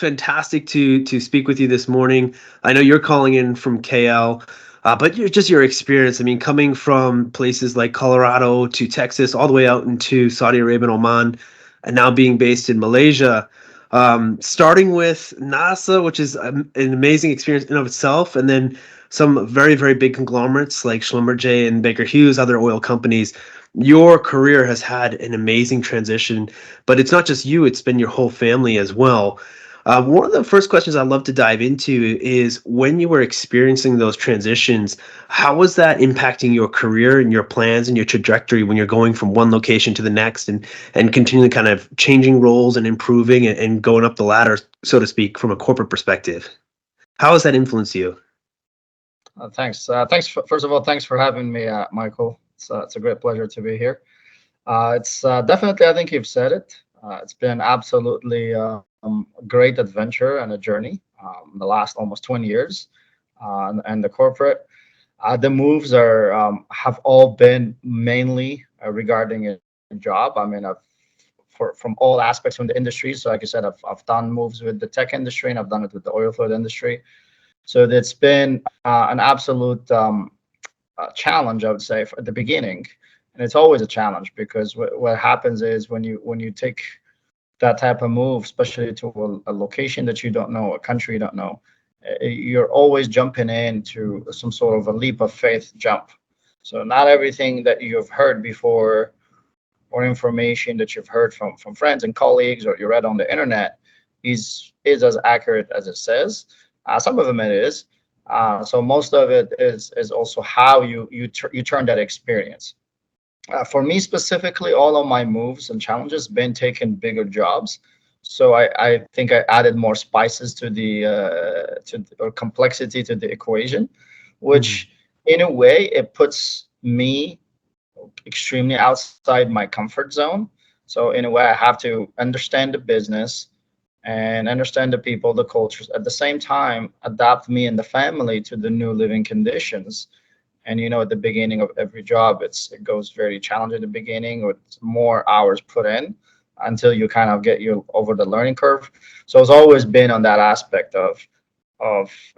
fantastic to speak with you this morning. I know you're calling in from KL, but just your experience. I mean, coming from places like Colorado to Texas, all the way out into Saudi Arabia and Oman, and now being based in Malaysia. Starting with NASA, which is an amazing experience in of itself, and then some very, very big conglomerates like Schlumberger and Baker Hughes, other oil companies. Your career has had an amazing transition, but it's not just you, it's been your whole family as well. One of the first questions I'd love to dive into is when you were experiencing those transitions, how was that impacting your career and your plans and your trajectory when you're going from one location to the next and continually kind of changing roles and improving and going up the ladder, so to speak, from a corporate perspective? How has that influenced you? Thanks. First of all, thanks for having me, Michael. It's a great pleasure to be here. It's definitely, I think you've said it. It's been absolutely a great adventure and a journey the last almost 20 years. And the corporate, the moves have all been mainly regarding a job. I mean, from all aspects from the industry. So like you said, I've done moves with the tech industry and I've done it with the oil field industry. So it's been an absolute challenge, I would say, at the beginning, and it's always a challenge because what happens is when you take that type of move, especially to a location that you don't know, a country you don't know, you're always jumping into some sort of a leap of faith jump. So not everything that you've heard before or information that you've heard from friends and colleagues or you read on the internet is as accurate as it says. Some of them it is. So most of it is also how you turn that experience. For me specifically, all of my moves and challenges been taking bigger jobs. So I think I added more spices to or complexity to the equation, which in a way it puts me extremely outside my comfort zone. So in a way, I have to understand the business and understand the people, the cultures. At the same time, adapt me and the family to the new living conditions. And at the beginning of every job, it goes very challenging at the beginning with more hours put in until you kind of get you over the learning curve. So it's always been on that aspect of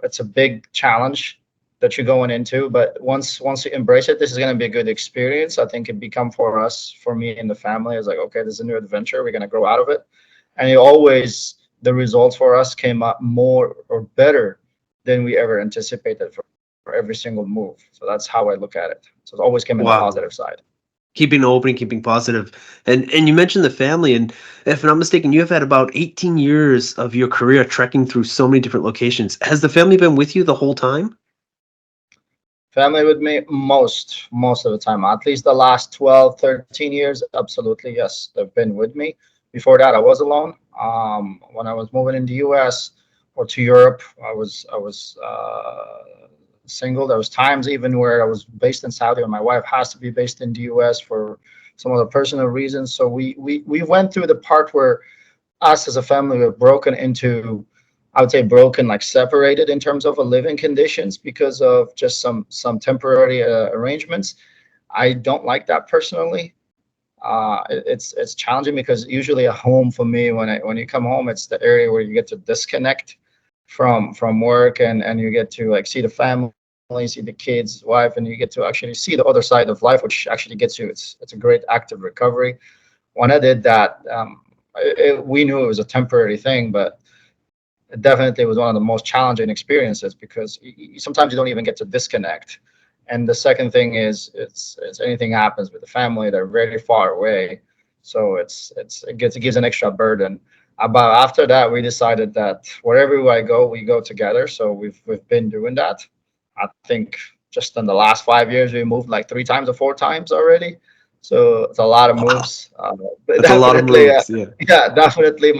it's a big challenge that you're going into, but once you embrace it, this is going to be a good experience. I think it become for me and the family is like, okay, this is a new adventure. We're going to grow out of it. And the results for us came up more or better than we ever anticipated for every single move. So that's how I look at it. So it always came in the positive side. Keeping open, keeping positive. And you mentioned the family, and if I'm not mistaken, you have had about 18 years of your career trekking through so many different locations. Has the family been with you the whole time? Family with me most of the time, at least the last 12, 13 years. Absolutely, yes, they've been with me. Before that, I was alone. When I was moving in the U.S. or to Europe, I was single. There was times even where I was based in Saudi, and my wife has to be based in the U.S. for some of the personal reasons. So we went through the part where us as a family were broken into, I would say broken, like separated in terms of a living conditions because of just some temporary arrangements. I don't like that personally. It's challenging because usually a home for me, when you come home, it's the area where you get to disconnect from work and you get to like see the family, see the kids, wife, and you get to actually see the other side of life, which actually gets you. It's a great active recovery. When I did that, we knew it was a temporary thing, but it definitely was one of the most challenging experiences because sometimes you don't even get to disconnect. And the second thing is, it's anything happens with the family, they're very far away, so it gives an extra burden. About after that, we decided that wherever I go, we go together. So we've been doing that. I think just in the last 5 years, we moved like 3 times or 4 times already. So it's a lot of moves. But That's a lot of moves. Yeah. yeah, definitely.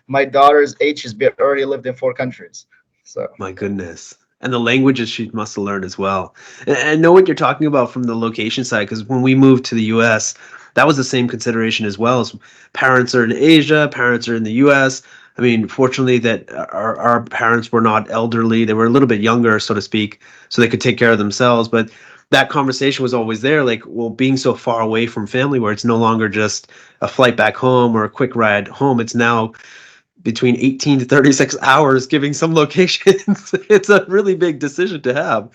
My daughter's age has been already lived in 4 countries. So My goodness. And the languages she must have learned as well. And I know what you're talking about from the location side, because when we moved to the US, that was the same consideration as well. As parents are in Asia, parents are in the US. I mean, fortunately that our parents were not elderly. They were a little bit younger, so to speak, so they could take care of themselves. But that conversation was always there, like, well, being so far away from family where it's no longer just a flight back home or a quick ride home. It's now between 18 to 36 hours, giving some locations. It's a really big decision to have.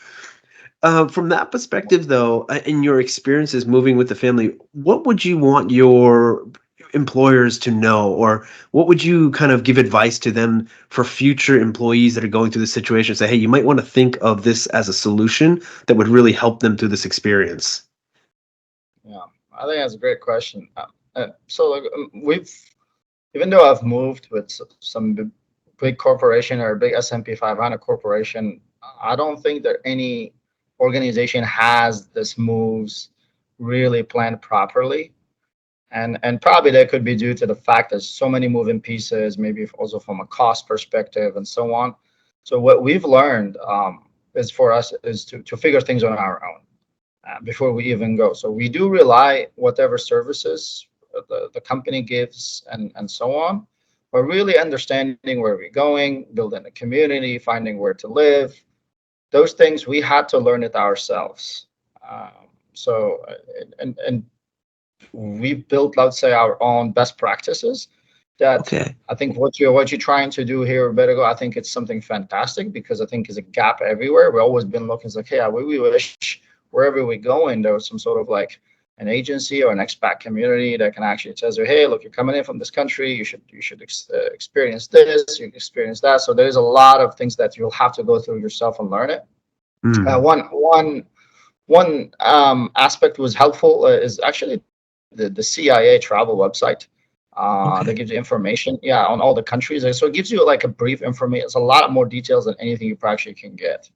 From that perspective, though, in your experiences moving with the family, what would you want your employers to know, or what would you kind of give advice to them for future employees that are going through this situation? Say, hey, you might want to think of this as a solution that would really help them through this experience. Yeah, I think that's a great question. So like, we've even though I've moved with some big corporation or a big S&P 500 corporation, I don't think that any organization has this moves really planned properly. And probably that could be due to the fact there's so many moving pieces, maybe also from a cost perspective and so on. So what we've learned is for us is to figure things on our own before we even go. So we do rely whatever services the company gives and so on, but really understanding where we're going, building a community, finding where to live, those things we had to learn it ourselves. So and we've built, let's say, our own best practices that Okay. I think what you're trying to do here, better go. I think it's something fantastic because I think is a gap everywhere. We've always been looking, it's like, hey, we wish wherever we go in there was some sort of like an agency or an expat community that can actually tell you, hey, look, you're coming in from this country, you should experience this, you experience that. So there's a lot of things that you'll have to go through yourself and learn it. Uh, Mm. one one one aspect was helpful is actually the CIA travel website. That Okay. gives you information, yeah, on all the countries. And so it gives you like a brief information. It's a lot more details than anything you actually can get.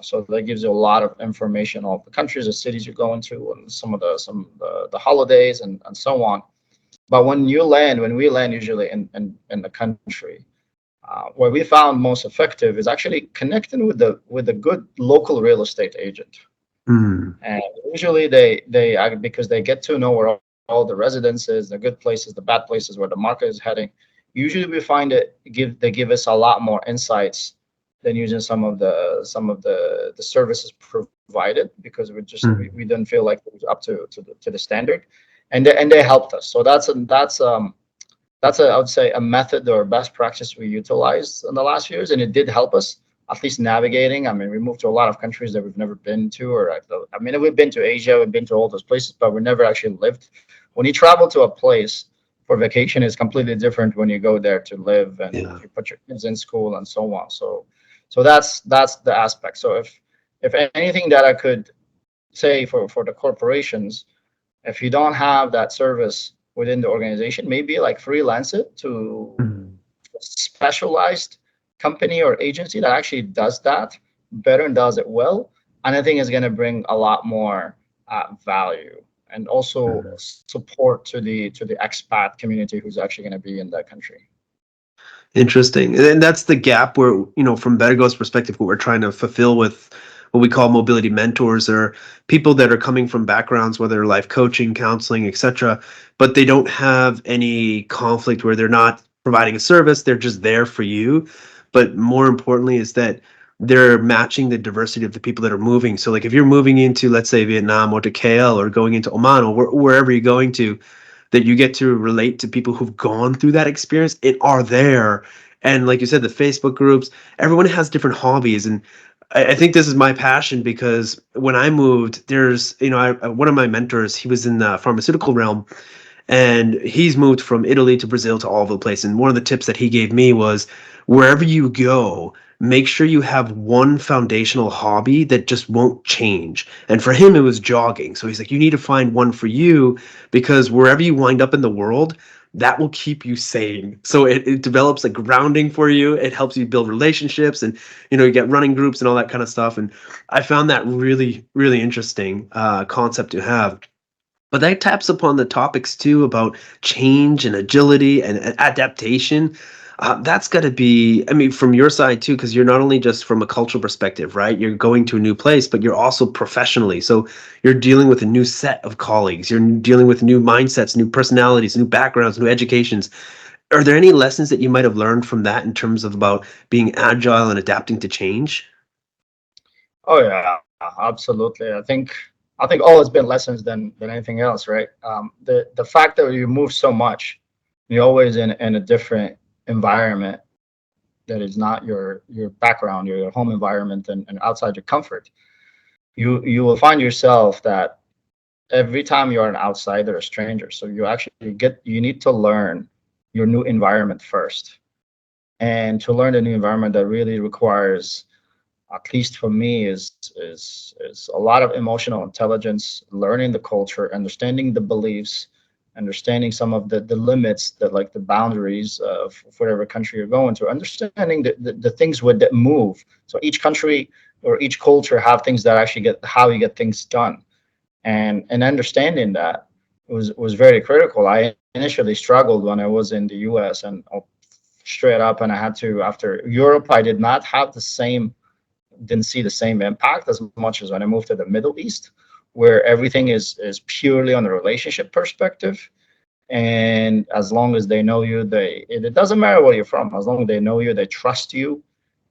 So that gives you a lot of information on the countries, the cities you're going to, and some of the holidays and so on. But when we land usually in the country, what we found most effective is actually connecting with a good local real estate agent. Mm. And usually they because they get to know where all the residences, the good places, the bad places, where the market is heading. Usually we find they give us a lot more insights than using some of the services provided because we Mm. didn't feel like it was up to the standard, and they helped us. So that's a I would say a method or best practice we utilized in the last few years, and it did help us at least navigating. I mean, we moved to a lot of countries that we've never been to, or I mean, we've been to Asia, we've been to all those places, but we never actually lived. When you travel to a place for vacation, it's completely different when you go there to live and Yeah. you put your kids in school and so on. So that's the aspect. So if anything that I could say for the corporations, if you don't have that service within the organization, maybe like freelance it to Mm. a specialized company or agency that actually does that better and does it well. And I think it's going to bring a lot more value and also Mm. support to the expat community who's actually going to be in that country. Interesting. And that's the gap where, from Bergo's perspective, what we're trying to fulfill with what we call mobility mentors, or people that are coming from backgrounds, whether life coaching, counseling, etc., but they don't have any conflict where they're not providing a service, they're just there for you. But more importantly is that they're matching the diversity of the people that are moving. So like if you're moving into, let's say, Vietnam or to KL or going into Oman or wherever you're going to, that you get to relate to people who've gone through that experience and are there. And like you said, the Facebook groups, everyone has different hobbies. And I think this is my passion because when I moved, there's, one of my mentors, he was in the pharmaceutical realm, and he's moved from Italy to Brazil to all over the place. And one of the tips that he gave me was wherever you go, make sure you have one foundational hobby that just won't change. And for him, it was jogging. So he's like, you need to find one for you because wherever you wind up in the world, that will keep you sane. So it develops a grounding for you. It helps you build relationships, and you get running groups and all that kind of stuff. And I found that really, really interesting concept to have. But that taps upon the topics too about change and agility and adaptation. That's got to be, I mean, from your side too, because you're not only just from a cultural perspective, right? You're going to a new place, but you're also professionally. So you're dealing with a new set of colleagues. You're dealing with new mindsets, new personalities, new backgrounds, new educations. Are there any lessons that you might have learned from that in terms of about being agile and adapting to change? Oh yeah, absolutely. I think all has been lessons than anything else, right? The fact that you move so much, you're always in a different environment that is not your background, your home environment, and outside your comfort, you will find yourself that every time you're an outsider, a stranger, so you need to learn your new environment first. And to learn a new environment, that really requires, at least for me, is a lot of emotional intelligence, learning the culture, understanding the beliefs, understanding some of the limits, that like the boundaries of whatever country you're going to, understanding the things that move. So each country or each culture have things that actually get how you get things done, and understanding that was very critical. I initially struggled when I was in the US, and straight up, and I had to, after Europe, I did not have the same, didn't see the same impact as much as when I moved to the Middle East, where everything is purely on the relationship perspective. And as long as they know you, it doesn't matter where you're from. As long as they know you, they trust you,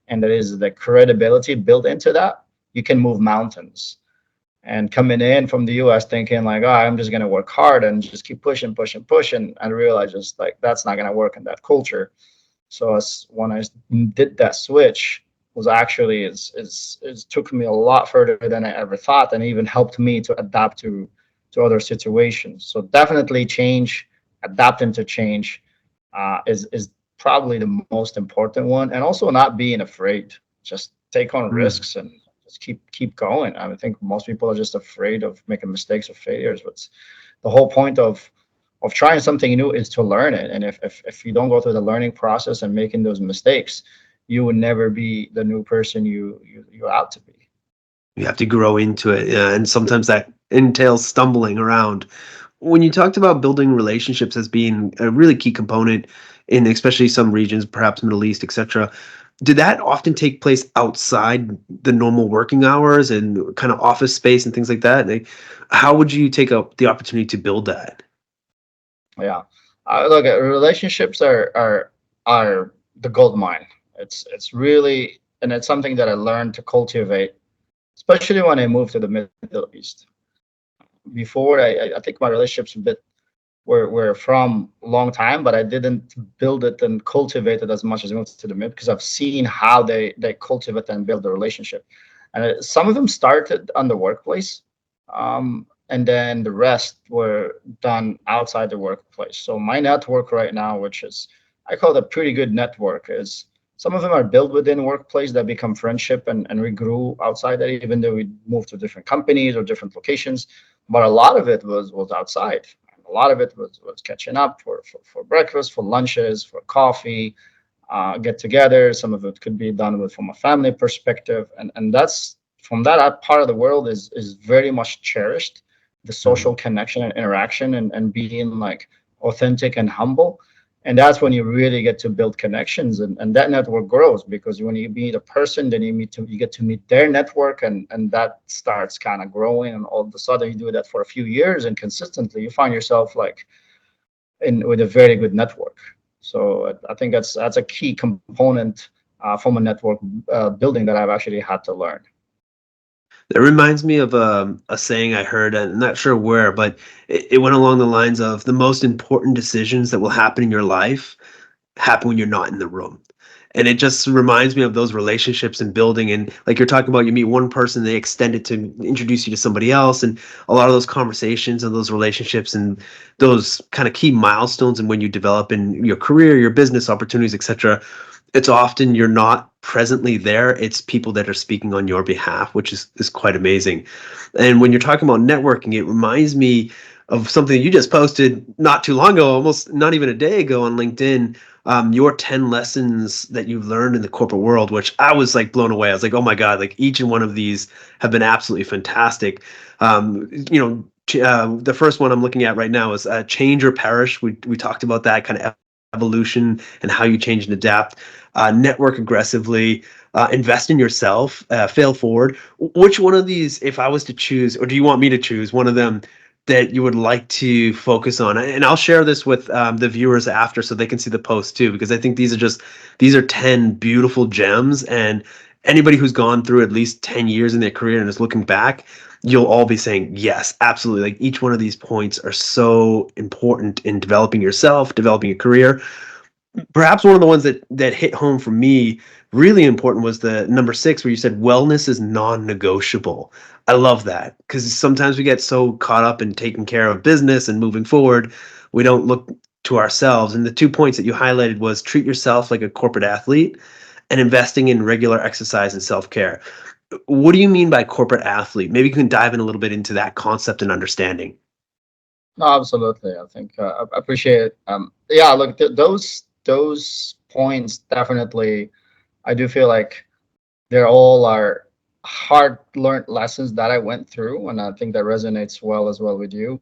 and there is the credibility built into that, you can move mountains. And coming in from the US thinking like, oh, I'm just gonna work hard and just keep pushing, pushing, pushing, and realize just like that's not gonna work in that culture. So as when I did that switch, was actually is took me a lot further than I ever thought, and even helped me to adapt to other situations. So definitely change, adapting to change, is probably the most important one, and also not being afraid. Just take on Mm. risks and just keep going. I think most people are just afraid of making mistakes or failures, but the whole point of trying something new is to learn it. And if you don't go through the learning process and making those mistakes, you would never be the new person you're out to be. You have to grow into it, and sometimes that entails stumbling around. When you talked about building relationships as being a really key component in especially some regions, perhaps Middle East, etc., did that often take place outside the normal working hours and kind of office space and things like that? Like, how would you take up the opportunity to build that? Yeah, look, relationships are the gold mine. It's really, and it's something that I learned to cultivate, especially when I moved to the Middle East. Before, I think my relationships a bit were from a long time, but I didn't build it and cultivate it as much as I moved to the mid, because I've seen how they cultivate and build the relationship. And some of them started on the workplace, and then the rest were done outside the workplace. So my network right now, which is, I call it a pretty good network, is some of them are built within workplace that become friendship, and we grew outside that, even though we moved to different companies or different locations. But a lot of it was outside. A lot of it was catching up for breakfast, for lunches, for coffee, get together. Some of it could be done with from a family perspective, and that's from that part of the world is very much cherished, the Mm. social connection and interaction, and being like authentic and humble. And that's when you really get to build connections, and that network grows, because when you meet a person, then you get to meet their network, and that starts kind of growing, and all of a sudden you do that for a few years and consistently, you find yourself like in with a very good network. So I think that's a key component from a network building that I've actually had to learn. That reminds me of a saying I heard, and I'm not sure where, but it went along the lines of the most important decisions that will happen in your life happen when you're not in the room. And it just reminds me of those relationships and building. And like you're talking about, you meet one person, they extend it to introduce you to somebody else. And a lot of those conversations and those relationships and those kind of key milestones and when you develop in your career, your business opportunities, etc., it's often you're not presently there. It's people that are speaking on your behalf, which is quite amazing. And when you're talking about networking, it reminds me of something you just posted not too long ago, almost not even a day ago on LinkedIn. Your 10 lessons that you've learned in the corporate world, which I was like blown away. I was like, oh my God, like each and one of these have been absolutely fantastic. The first one I'm looking at right now is change or perish. We talked about that kind of evolution and how you change and adapt. Network aggressively, invest in yourself, fail forward. Which one of these, if I was to choose, or do you want me to choose one of them that you would like to focus on? And I'll share this with the viewers after so they can see the post too, because I think these are 10 beautiful gems. And anybody who's gone through at least 10 years in their career and is looking back, you'll all be saying, yes, absolutely. Like each one of these points are so important in developing yourself, developing a career. Perhaps one of the ones that hit home for me really important was the number 6 where you said wellness is non-negotiable. I love that because sometimes we get so caught up in taking care of business and moving forward, we don't look to ourselves. And the 2 points that you highlighted was treat yourself like a corporate athlete and investing in regular exercise and self-care. What do you mean by corporate athlete? Maybe you can dive in a little bit into that concept and understanding. No, absolutely. I think I appreciate it. Yeah, look, those points definitely. I do feel like they're all are hard learned lessons that I went through, and I think that resonates well as well with you.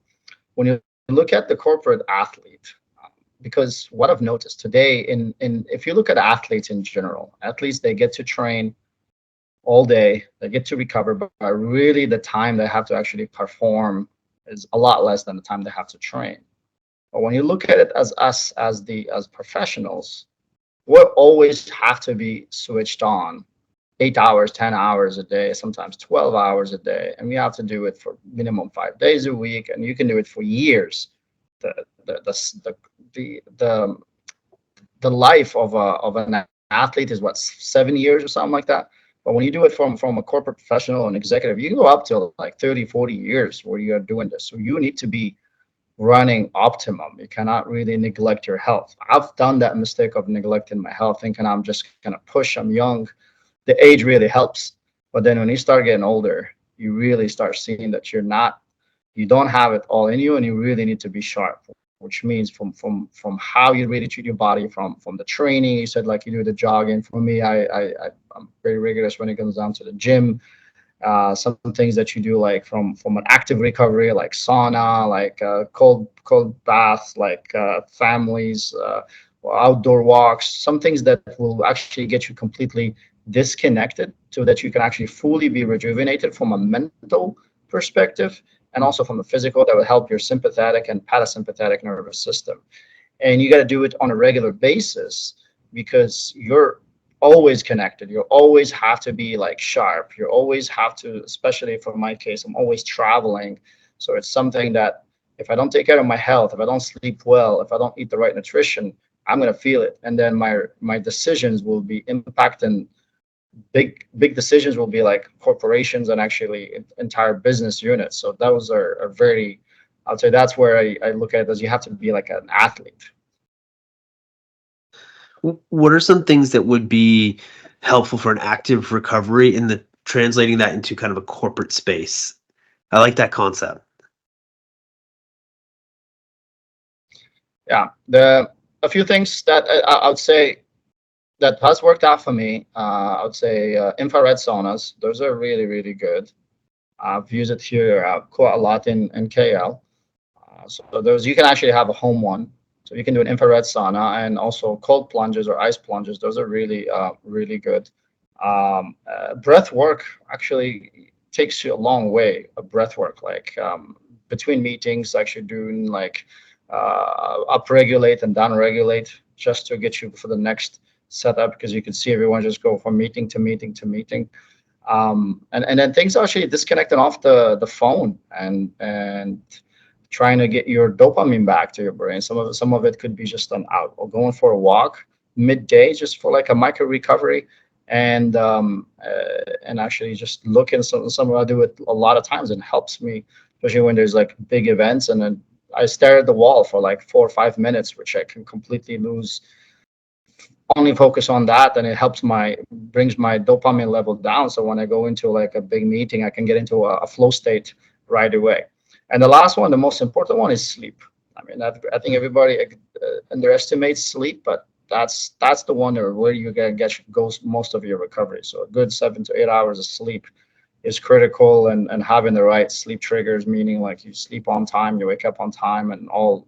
When you look at the corporate athlete, because what I've noticed today, in if you look at athletes in general, athletes they get to train all day, they get to recover, but really the time they have to actually perform is a lot less than the time they have to train. But when you look at it as us as professionals, we always have to be switched on 8 hours, 10 hours a day, sometimes 12 hours a day. And we have to do it for minimum 5 days a week. And you can do it for years. The the the life of an athlete is what, 7 years or something like that. But when you do it from a corporate professional and executive, you go up to like 30, 40 years where you are doing this. So you need to be running optimum. You cannot really neglect your health. I've done that mistake of neglecting my health, thinking I'm just gonna push, I'm young. The age really helps. But then when you start getting older, you really start seeing that you don't have it all in you, and you really need to be sharp, which means from how you really treat your body, from the training. You said like you do the jogging. For me, I'm very rigorous when it comes down to the gym. Some things that you do like from an active recovery, like sauna, like cold baths, like families, or outdoor walks, some things that will actually get you completely disconnected so that you can actually fully be rejuvenated from a mental perspective, and also from the physical, that will help your sympathetic and parasympathetic nervous system. And you got to do it on a regular basis, because you're always connected. You always have to be like sharp. You always have to, especially for my case, I'm always traveling. So it's something that if I don't take care of my health, if I don't sleep well, if I don't eat the right nutrition, I'm going to feel it. And then my decisions will be impacting. Big decisions will be like corporations and actually entire business units. So those are very, I'll say that's where I look at it as you have to be like an athlete. What are some things that would be helpful for an active recovery in the translating that into kind of a corporate space? I like that concept. Yeah, the a few things that I would say that has worked out for me. I would say infrared saunas. Those are really, really good. I've used it here quite a lot in KL. So those, you can actually have a home one. So you can do an infrared sauna, and also cold plunges or ice plunges. Those are really, really good. Breath work actually takes you a long way. A breath work, like between meetings, actually doing like up regulate and down regulate, just to get you for the next setup, because you can see everyone just go from meeting to meeting to meeting. And then things actually disconnecting off the phone, and trying to get your dopamine back to your brain. Some of it could be just an out or going for a walk midday, just for like a micro recovery, and actually just looking. Some I do it a lot of times, and it helps me, especially when there's like big events, and then I stare at the wall for like 4 or 5 minutes, which I can completely lose, only focus on that, and it helps my brings my dopamine level down. So when I go into like a big meeting, I can get into a flow state right away. And the last one, the most important one, is sleep. I mean, I think everybody underestimates sleep, but that's the one where you get goes most of your recovery. So a good 7 to 8 hours of sleep is critical, and having the right sleep triggers, meaning like you sleep on time, you wake up on time, and all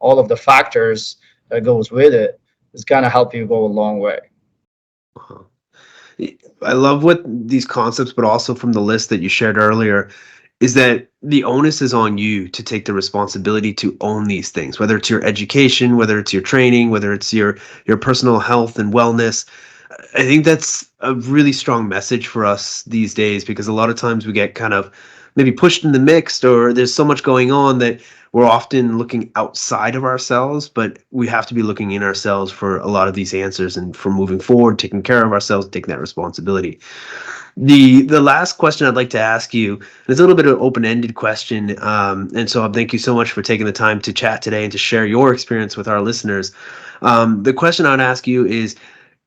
of the factors that goes with it is going to help you go a long way. Uh-huh. I love what these concepts, but also from the list that you shared earlier, is that the onus is on you to take the responsibility to own these things, whether it's your education, whether it's your training, whether it's your personal health and wellness. I think that's a really strong message for us these days because a lot of times we get kind of maybe pushed in the mix, or there's so much going on that we're often looking outside of ourselves, but we have to be looking in ourselves for a lot of these answers and for moving forward, taking care of ourselves, taking that responsibility. The last question I'd like to ask you is a little bit of an open-ended question, and so thank you so much for taking the time to chat today and to share your experience with our listeners. The question I'd ask you is,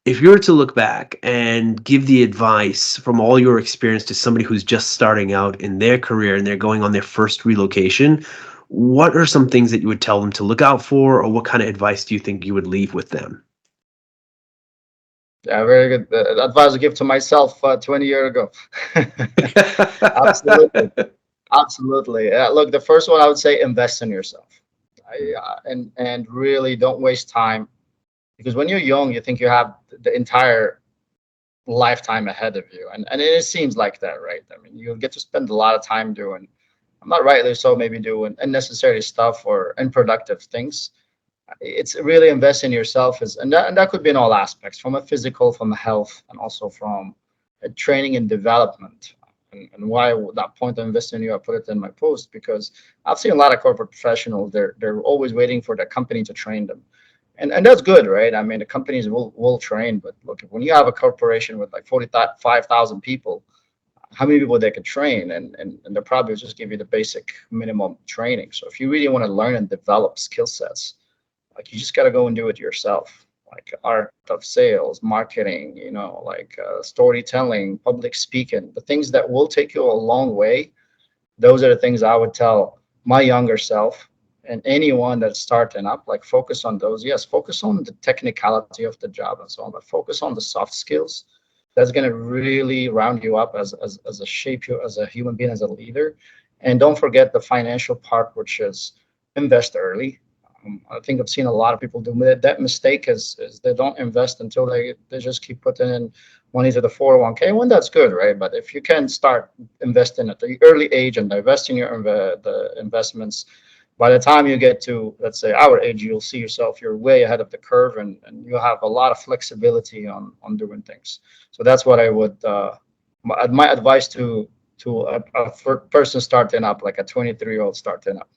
if you were to look back and give the advice from all your experience to somebody who's just starting out in their career and they're going on their first relocation, what are some things that you would tell them to look out for, or what kind of advice do you think you would leave with them? Yeah, very good advice to give to myself 20 years ago. Absolutely. Absolutely. Look, the first one I would say invest in yourself. And really don't waste time, because when you're young, you think you have the entire lifetime ahead of you, and it seems like that, right? I mean, you'll get to spend a lot of time doing, I'm not rightly so, maybe doing unnecessary stuff or unproductive things. It's really invest in yourself, is and that could be in all aspects, from a physical, from a health, and also from a training and development. And why that point of investing in you, I put it in my post, because I've seen a lot of corporate professionals, they're always waiting for the company to train them. And that's good, right? I mean, the companies will train, but look, when you have a corporation with like 45,000 people, how many people they can train? And they'll probably just give you the basic minimum training. So if you really want to learn and develop skill sets, like, you just got to go and do it yourself, like art of sales, marketing, like storytelling, public speaking, the things that will take you a long way. Those are the things I would tell my younger self, and anyone that's starting up. Like, focus on those. Yes, focus on the technicality of the job and so on, but focus on the soft skills. That's going to really round you up as a shape you as a human being, as a leader. And don't forget the financial part, which is invest early. I think I've seen a lot of people do that mistake, is they don't invest until they just keep putting in money to the 401k. When that's good, right? But if you can start investing at the early age and divesting the investments, by the time you get to, let's say, our age, you'll see yourself, you're way ahead of the curve, and you'll have a lot of flexibility on doing things. So that's what I would my advice to a person starting up, like a 23-year-old starting up.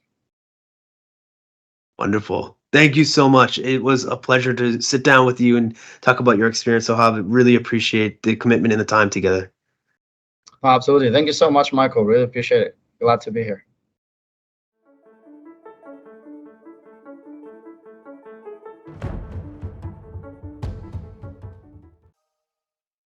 Wonderful. Thank you so much. It was a pleasure to sit down with you and talk about your experience. So, I really appreciate the commitment and the time together. Absolutely. Thank you so much, Michael. Really appreciate it. Glad to be here.